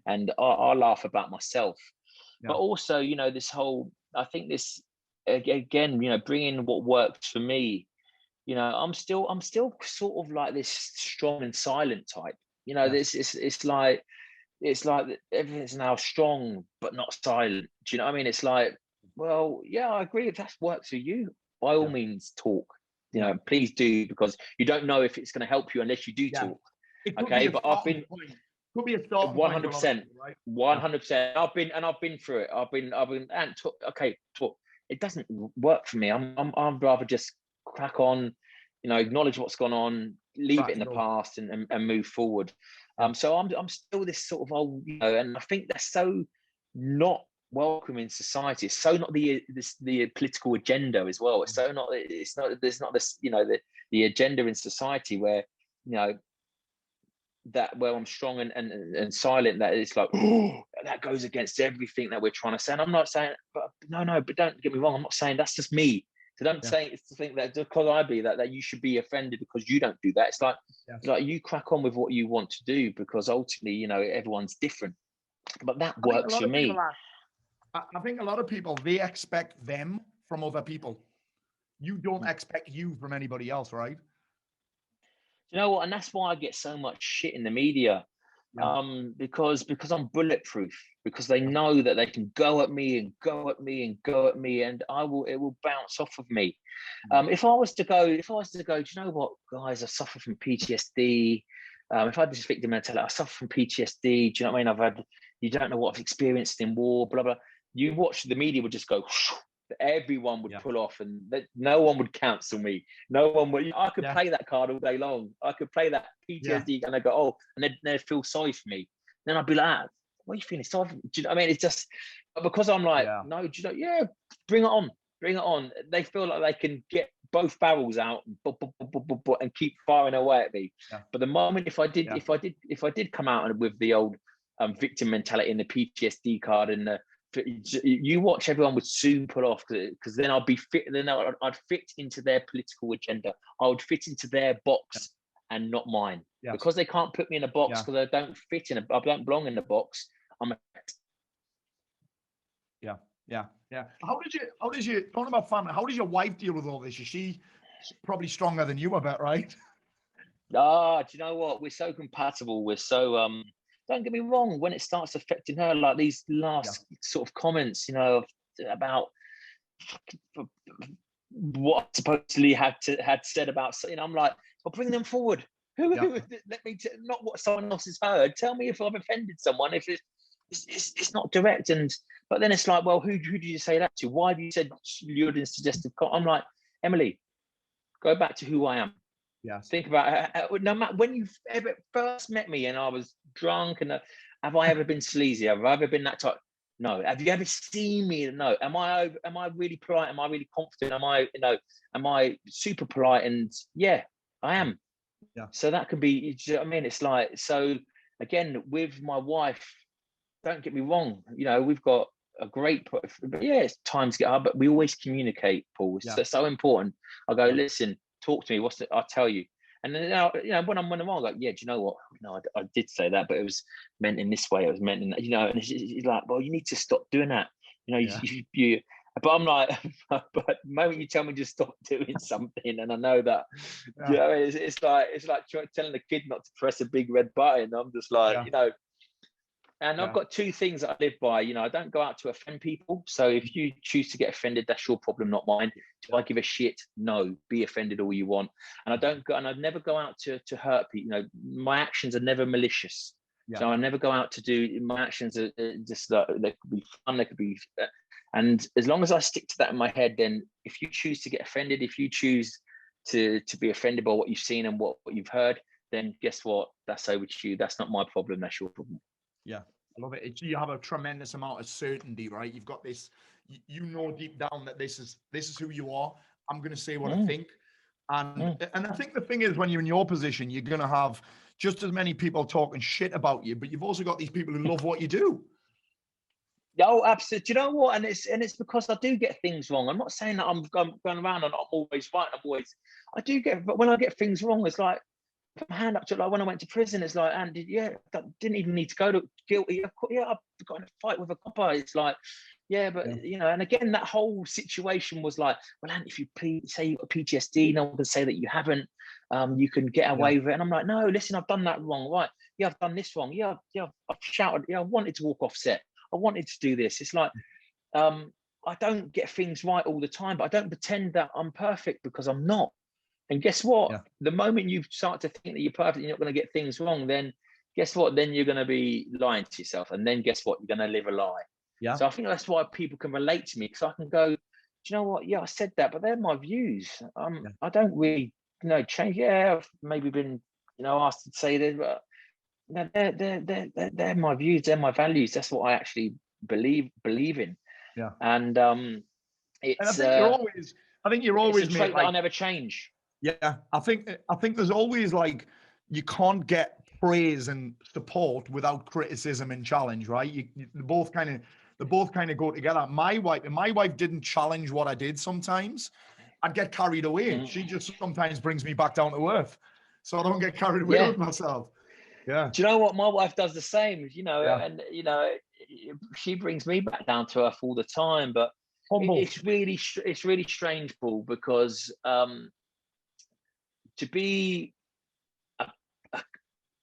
And I'll laugh about myself. But also, this whole, I think this, again, bringing what works for me. I'm still sort of like this strong and silent type. It's like everything's now strong but not silent. Do you know what I mean? It's like, well, yeah, I agree. If that works for you, by all means, talk. Please do, because you don't know if it's going to help you unless you do talk. Okay, but I've been. Could be a start. 100%, 100%. I've been through it. I've been and talk. Okay, talk. It doesn't work for me. I'm rather just crack on, acknowledge what's gone on, leave it in the past, and move forward. So I'm still this sort of old, and I think that's so not welcome in society. It's so not the political agenda as well. It's so not. It's not. There's not this, the agenda in society where, that where I'm strong and silent, that it's like, oh, that goes against everything that we're trying to say. And I'm not saying, but don't get me wrong. I'm not saying that's just me. So don't say it's to think that because I be that you should be offended because you don't do that. It's like, you crack on with what you want to do, because ultimately, everyone's different. But that works for me. I think a lot of people, they expect them from other people. You don't expect you from anybody else, right? You know what? And that's why I get so much shit in the media. Because I'm bulletproof, because they know that they can go at me and go at me and go at me, and it will bounce off of me. If I was to go, do you know what, guys, I suffer from PTSD. If I had this victim mentality, I suffer from PTSD. Do you know what I mean? You don't know what I've experienced in war, blah, blah. You watch the media would just go, everyone would pull off, and no one would cancel me. No one would. I could play that card all day long. I could play that PTSD, and I go, oh, and they'd feel sorry for me. Then I'd be like, what are you feeling sorry for? Do you know what I mean? It's just because I'm like, no, do you know? Bring it on. They feel like they can get both barrels out and keep firing away at me. But the moment if I did come out with the old victim mentality and the PTSD card, and you watch, everyone would soon pull off, because then I'd be fit. Then I'd fit into their political agenda. I would fit into their box and not mine, because they can't put me in a box, because I don't fit in. I don't belong in the box. How did you talking about family? How does your wife deal with all this? Is she probably stronger than you, I bet, right? Do you know what? We're so compatible. We're so don't get me wrong, when it starts affecting her, like these last sort of comments, about what I supposedly had said about, I'm like, well, bring them forward. Who let me not what someone else has heard. Tell me if I've offended someone. If it's not direct, but then it's like, well, who did you say that to? Why have you said lured and suggestive? I'm like, Emily, go back to who I am. Yes. Think about no matter when you've ever first met me and I was drunk, and have I ever been sleazy? Have I ever been that type? No. Have you ever seen me? No. Am I really polite? Am I really confident? Am I super polite? And yeah, I am. Yeah. So that could be, you know what I mean? It's like, so again, with my wife, don't get me wrong, we've got a great, it's time to get up, but we always communicate, Paul. It's so important. I go, listen, talk to me. I'll tell you. And then, when I'm like, yeah, do you know what? I did say that, but it was meant in this way. It was meant in, and it's like, well, you need to stop doing that. You but I'm like, but the moment you tell me to stop doing something, and I know that, it's like telling a kid not to press a big red button. I'm just like, and I've got two things that I live by. I don't go out to offend people. So if you choose to get offended, that's your problem, not mine. Do I give a shit? No. Be offended all you want. And I'd never go out to hurt people. My actions are never malicious. So I never go out to do, my actions are just like, they could be fun, they could be, and as long as I stick to that in my head, then if you choose to get offended, if you choose to be offended by what you've seen and what you've heard, then guess what? That's over to you. That's not my problem. That's your problem. Yeah, I love it. You have a tremendous amount of certainty, right? You've got this, deep down that this is who you are. I'm going to say what I think. And I think the thing is, when you're in your position, you're going to have just as many people talking shit about you, but you've also got these people who love what you do. Oh, absolutely. Do you know what? And it's because I do get things wrong. I'm not saying that I'm going around and I'm always right. I do get, but when I get things wrong, it's like, put my hand up to it. Like when I went to prison, it's like, and didn't even need to go to guilty. I've got in a fight with a copper. It's like, but and again, that whole situation was like, well, and if you say you've got PTSD, no one can say that you haven't. You can get away with it. And I'm like, no, listen, I've done that wrong. Right? Yeah, I've done this wrong. Yeah, I've shouted. I wanted to walk off set. I wanted to do this. It's like, I don't get things right all the time, but I don't pretend that I'm perfect, because I'm not. And guess what? Yeah. The moment you start to think that you're perfect, you're not going to get things wrong, then guess what? Then you're going to be lying to yourself. And then guess what? You're going to live a lie. Yeah. So I think that's why people can relate to me, because I can go, do you know what? Yeah, I said that, but they're my views. I don't really, change. Yeah, I've maybe been, asked to say this, but they're my views. They're my values. That's what I actually believe in. Yeah. And it's. And I think you're always. It's a trait that I never change. Yeah, I think there's always, like, you can't get praise and support without criticism and challenge, right? They both kind of go together. My wife didn't challenge what I did. Sometimes I'd get carried away. She just sometimes brings me back down to earth, so I don't get carried away with myself. Yeah. Do you know what? My wife does the same. And she brings me back down to earth all the time. But it's really strange, Paul, because to be a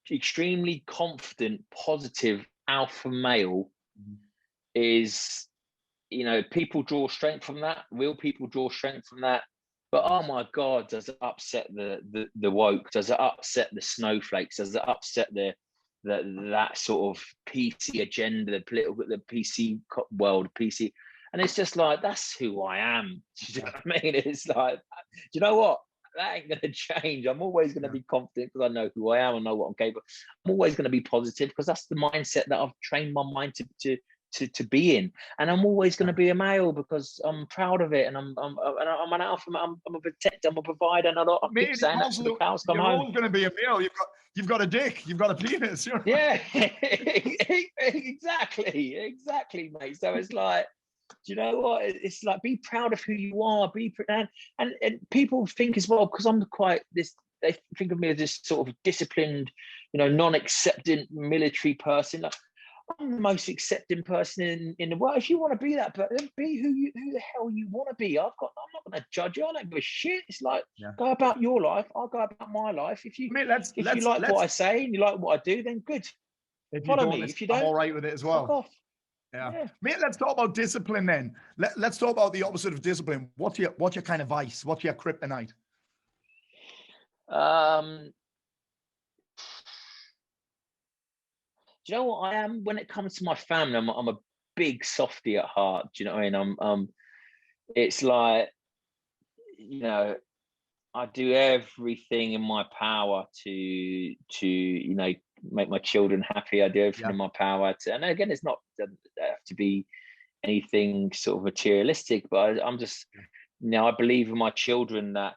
extremely confident, positive alpha male is, people draw strength from that. Real people draw strength from that. But oh my God, does it upset the woke? Does it upset the snowflakes? Does it upset that sort of PC agenda, the PC world, PC? And it's just like, that's who I am. Do you know what I mean? It's like, do you know what? That ain't going to change. I'm always going to be confident because I know who I am. I know what I'm capable. I'm always going to be positive because that's the mindset that I've trained my mind to be in. And I'm always going to be a male because I'm proud of it. And I'm an alpha. I'm a protector. I'm a provider. And I keep saying that to the cows come home. You're always going to be a male. You've got a dick. You've got a penis. Yeah, exactly, mate. So it's like, do you know what? It's like, be proud of who you are. And people think as well, because I'm they think of me as this sort of disciplined, non-acceptant military person. Like, I'm the most accepting person in the world. If you want to be that, but be who the hell you want to be. I'm not going to judge you. I don't give a shit. It's like, go about your life. I'll go about my life. If you like what I say and you like what I do, then good. Follow me. If you don't, I'm all right with it as well. Fuck off. Yeah. Mate, let's talk about discipline then. Let's talk about the opposite of discipline. What's your kind of vice? What's your kryptonite? Do you know what I am when it comes to my family? I'm a big softie at heart. Do you know what I mean? It's like, you know, I do everything in my power to make my children happy. I do everything in my power to, and again, it doesn't have to be anything sort of materialistic, but I'm just, I believe in my children that,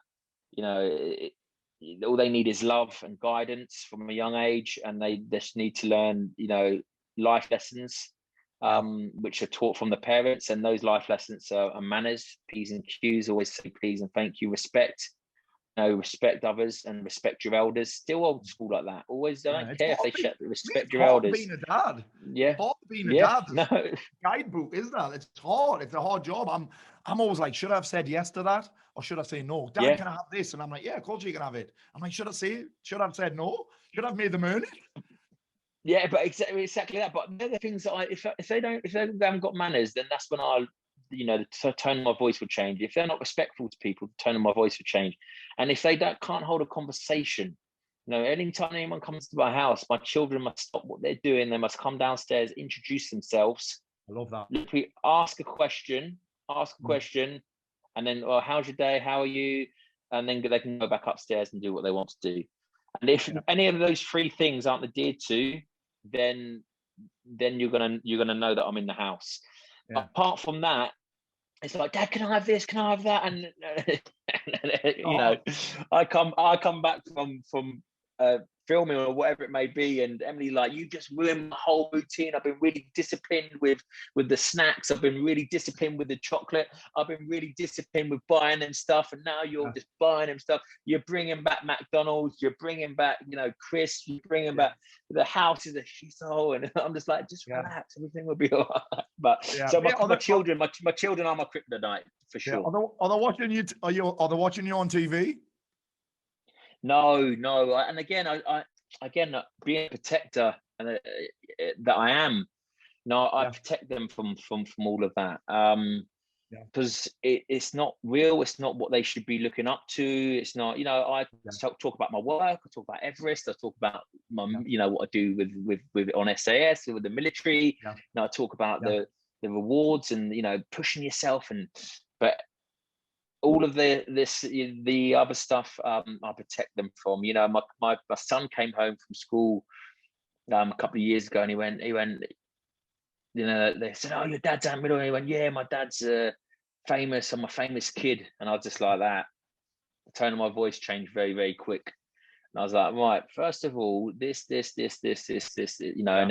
all they need is love and guidance from a young age, and they just need to learn, life lessons, which are taught from the parents, and those life lessons are manners, P's and Q's, always say please and thank you, respect. Respect others and respect your elders. Still old school like that. Always don't care if they respect your elders. Being a dad. Yeah. It's hard being a dad. No. Guidebook, isn't that? It's hard. It's a hard job. I'm always like, should I have said yes to that? Or should I say no? Dad, can I have this? And I'm like, yeah, of course you can have it. I'm like, should I have said no? Should I have made them earn it? Yeah, but exactly that. But they're the things that if they haven't got manners, then that's when the tone of my voice would change. If they're not respectful to people, the tone of my voice would change. And if they can't hold a conversation, anytime anyone comes to my house, my children must stop what they're doing. They must come downstairs, introduce themselves. I love that. Literally ask a question, and then, how's your day? How are you? And then they can go back upstairs and do what they want to do. And if any of those three things aren't adhered to, then you're gonna know that I'm in the house. Yeah. Apart from that, it's like, Dad, can I have this? Can I have that? And I come back from filming or whatever it may be, and Emily, like, you just ruined my whole routine. I've been really disciplined with the snacks. I've been really disciplined with the chocolate. I've been really disciplined with buying them stuff, and now you're just buying them stuff. You're bringing back McDonald's. You're bringing back, crisps. You're bringing back, the house is a shithole, and I'm just like, just relax. Everything will be all right. But so my children are my kryptonite for sure. Are they watching you? Are they watching you on TV? No. And again, I being a protector that I am, I protect them from all of that. Because it's not real. It's not what they should be looking up to. It's not, I talk about my work. I talk about Everest. I talk about my, what I do with on SAS with the military. I talk about the rewards and, pushing yourself but all of the other stuff, I protect them from. My son came home from school a couple of years ago, and he went. They said, "Oh, your dad's at Middleton." He went, "Yeah, my dad's famous. I'm a famous kid." And I was just like that. The tone of my voice changed very, very quick. And I was like, right, first of all, this, and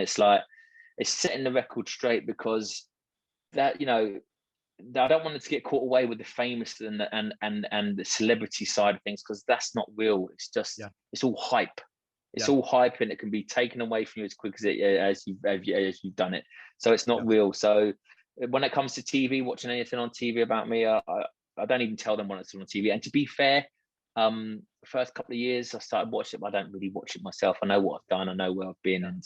it's like, it's setting the record straight, because that, I don't want it to get caught away with the famous and the celebrity side of things, because that's not real. It's just it's all hype. It's all hype, and it can be taken away from you as quick as you've done it. So it's not real. So when it comes to TV, watching anything on TV about me, I don't even tell them when it's on TV. And to be fair, the first couple of years I started watching it, but I don't really watch it myself. I know what I've done. I know where I've been, and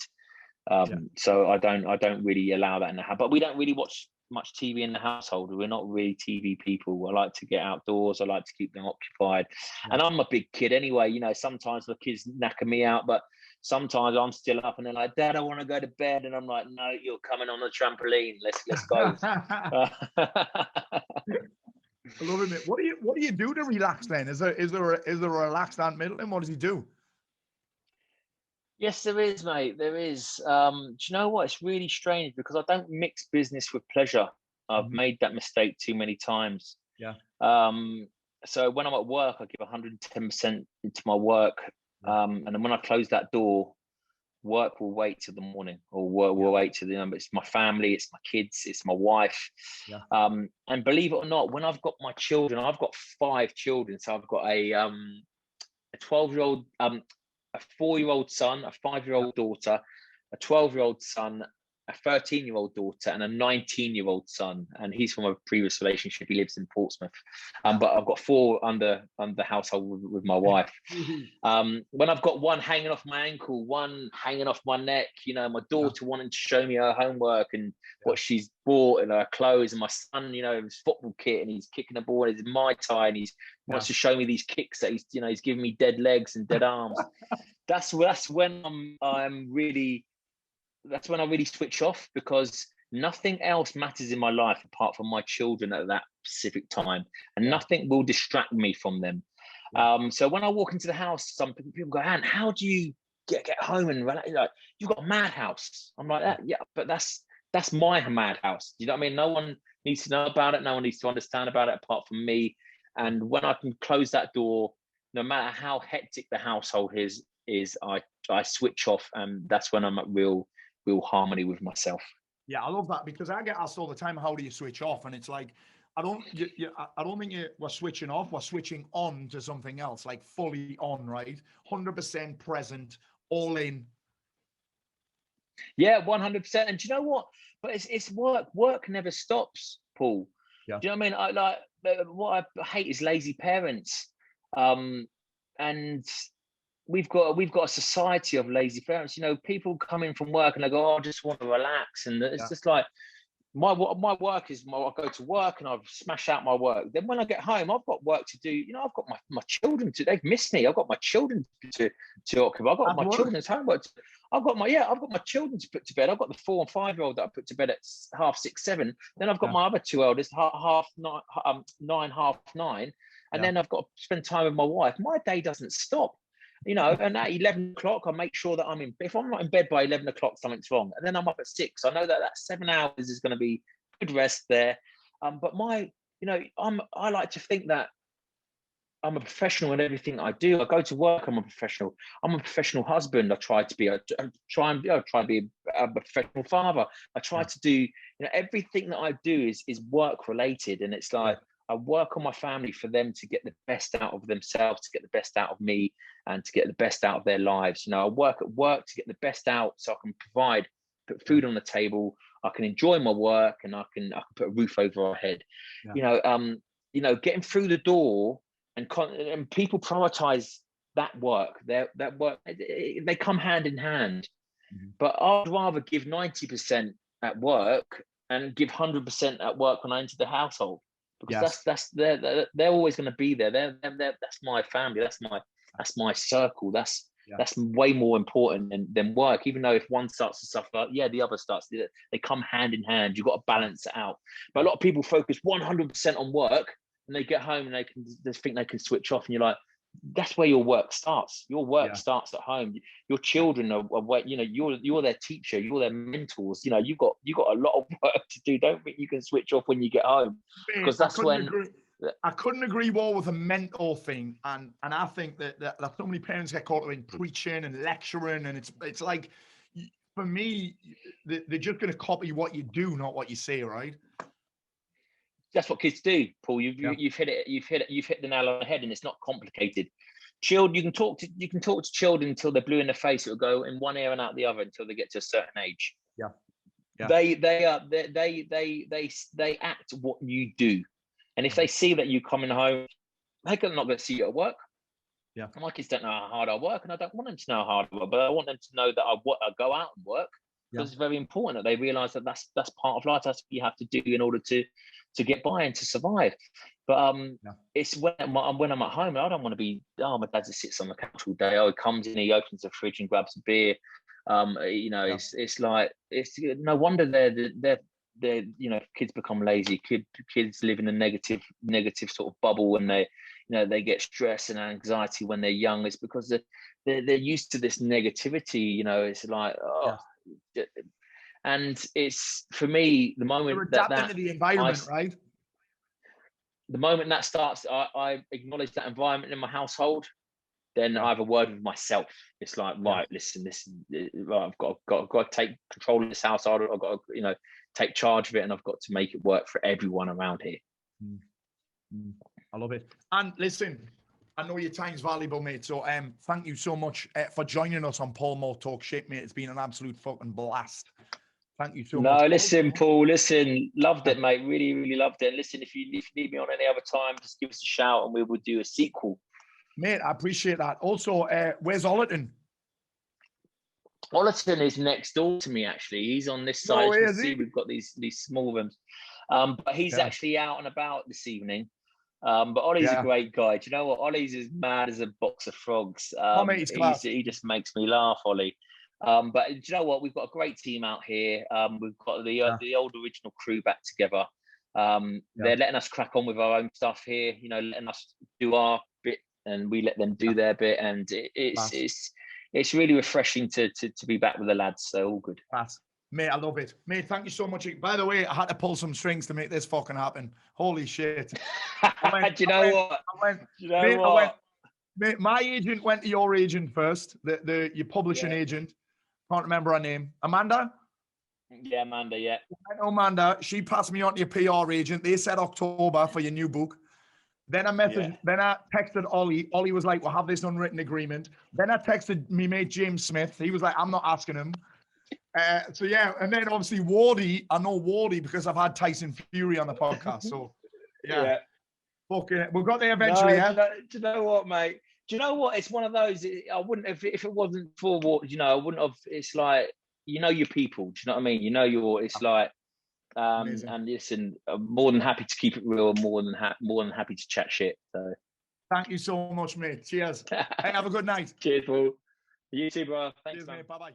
so I don't really allow that in the house. But we don't really watch much TV in the household. We're not really TV people. I like to get outdoors. I like to keep them occupied. And I'm a big kid anyway. Sometimes my kids knacker me out, but sometimes I'm still up and they're like, "Dad, I want to go to bed." And I'm like, "No, you're coming on the trampoline. Let's go." I love it, mate. What do you do to relax then? Is there a relaxed Aunt Middleton? What does he do? Yes, there is, mate. There is. Do you know what? It's really strange, because I don't mix business with pleasure. I've made that mistake too many times. Yeah. So when I'm at work, I give 110% into my work. And then when I close that door, work will wait till the morning, or work will wait till it's my family, it's my kids, it's my wife. And believe it or not, when I've got my children, I've got 5 children. So I've got a 12-year-old, a 4-year-old son, a 5-year-old daughter, a 12-year-old son, a 13-year-old daughter and a 19-year-old son, and he's from a previous relationship. He lives in Portsmouth, but I've got 4 under the household with my wife. When I've got one hanging off my ankle, one hanging off my neck, you know, my daughter wanting to show me her homework and what she's bought and her clothes, and my son, you know, his football kit, and he's kicking the ball, and he's in my tie, and he wants to show me these kicks that he's giving me dead legs and dead arms. That's when that's when I really switch off, because nothing else matters in my life apart from my children at that specific time, and nothing will distract me from them. So when I walk into the house, some people go, "Ant, how do you get home and relax? Like, you've got a madhouse." I'm like, "That, yeah, but that's my madhouse." You know what I mean? No one needs to know about it. No one needs to understand about it apart from me. And when I can close that door, no matter how hectic the household is I switch off, and that's when I'm at real harmony with myself. Yeah, I love that, because I get asked all the time, how do you switch off? And it's like, I don't think we're switching off. We're switching on to something else, like fully on, right? 100% present, all in. Yeah, 100%. And do you know what? But it's work. Work never stops, Paul. Yeah. Do you know what I mean? What I hate is lazy parents. And we've got a society of lazy parents. You know, people come in from work and they go, "Oh, I just want to relax," and it's just like, my work is I go to work and I smash out my work. Then when I get home, I've got work to do. You know, I've got my children they've missed me. I've got my children to occupy. I've got my children's homework. I've got my children to put to bed. I've got the 4 and 5-year-old that I put to bed at 6:30, 7. Then I've got my other 2 eldest, 9:30, 9:30, and then I've got to spend time with my wife. My day doesn't stop. You know, and at 11 o'clock, I make sure that I'm in. If I'm not in bed by 11 o'clock, something's wrong. And then I'm up at 6. I know that 7 hours is going to be good rest there. But I like to think that I'm a professional in everything I do. I go to work, I'm a professional. I'm a professional husband. I try to be a professional father. I try to do, everything that I do is work related, and it's like, I work on my family for them to get the best out of themselves, to get the best out of me, and to get the best out of their lives. You know, I work at work to get the best out, so I can put food on the table. I can enjoy my work, and I can put a roof over our head. Yeah. Getting through the door, and people prioritize that work. That work, they come hand in hand. Mm-hmm. But I'd rather give 90% at work and give 100% at work when I enter the household. Because they're always going to be there. That's my family. That's my circle. That's way more important than work. Even though if one starts to suffer, the other starts. They come hand in hand. You've got to balance it out. But a lot of people focus 100% on work, and they get home and they think they can switch off. And you're like, that's where your work starts. Your work starts at home. Your children are you're their teacher. You're their mentors. You've got a lot of work to do. Don't think you can switch off when you get home, because that's when. I couldn't agree more with a mentor thing, and I think that so many parents get caught up in preaching and lecturing, and it's like, for me, they're just going to copy what you do, not what you say, right? That's what kids do, Paul. You've hit it. You've hit the nail on the head, and it's not complicated. Children, you can talk to children until they're blue in the face. It'll go in one ear and out the other until they get to a certain age. Yeah. They act what you do, and if they see that you coming home, they're not going to see you at work. Yeah. My kids don't know how hard I work, and I don't want them to know how hard I work, but I want them to know that I go out and work, because it's very important that they realise that that's part of life. That's what you have to do in order to get by and to survive. But it's when I'm at home, I don't want to be, my dad just sits on the couch all day. He comes in, he opens the fridge and grabs a beer. It's like, it's no wonder they're kids become lazy. Kids live in a negative sort of bubble, and they get stress and anxiety when they're young. It's because they're used to this negativity. It's like, and it's, for me, the moment that into the environment, right? The moment that starts, I acknowledge that environment in my household, then I have a word with myself. It's like, right, listen, I've got to take control of this household. I've got to, take charge of it, and I've got to make it work for everyone around here. I love it. And listen, I know your time's valuable, mate. So thank you so much for joining us on Paul Mort Talk Shit, mate. It's been an absolute fucking blast Thank you so much. No, listen, Paul, listen, loved it, mate. Really, really loved it. And listen, if you need me on any other time, just give us a shout and we will do a sequel. Mate, I appreciate that. Also, where's Ollerton? Ollerton is next door to me, actually. He's on this side. You can see we've got these small rooms. But he's actually out and about this evening. But Ollie's a great guy. Do you know what? Ollie's as mad as a box of frogs. He just makes me laugh, Ollie. But do you know what? We've got a great team out here. We've got the old original crew back together. They're letting us crack on with our own stuff here, you know, letting us do our bit and we let them do their bit. And it's really refreshing to be back with the lads. So all good. Mate, I love it. Mate, thank you so much. By the way, I had to pull some strings to make this fucking happen. Holy shit. Do you know what? Mate, my agent went to your agent first, your publishing agent. Can't remember her name. Amanda? Yeah, Amanda, yeah. Amanda, she passed me on to your PR agent. They said October for your new book. Then I texted Ollie. Ollie was like, we'll have this unwritten agreement. Then I texted me mate James Smith. He was like, I'm not asking him. And then obviously Wardy, I know Wardy because I've had Tyson Fury on the podcast. So okay, we got there eventually. Do you know what, mate? Do you know what? It's one of those. I wouldn't have if it wasn't for what I wouldn't have. It's like your people. Do you know what I mean? It's like. And listen, I'm more than happy to keep it real. And more than happy to chat shit. So, thank you so much, mate. Cheers. Hey, have a good night. Cheers, Paul. You too, bro. Thanks, cheers, mate. Bye bye.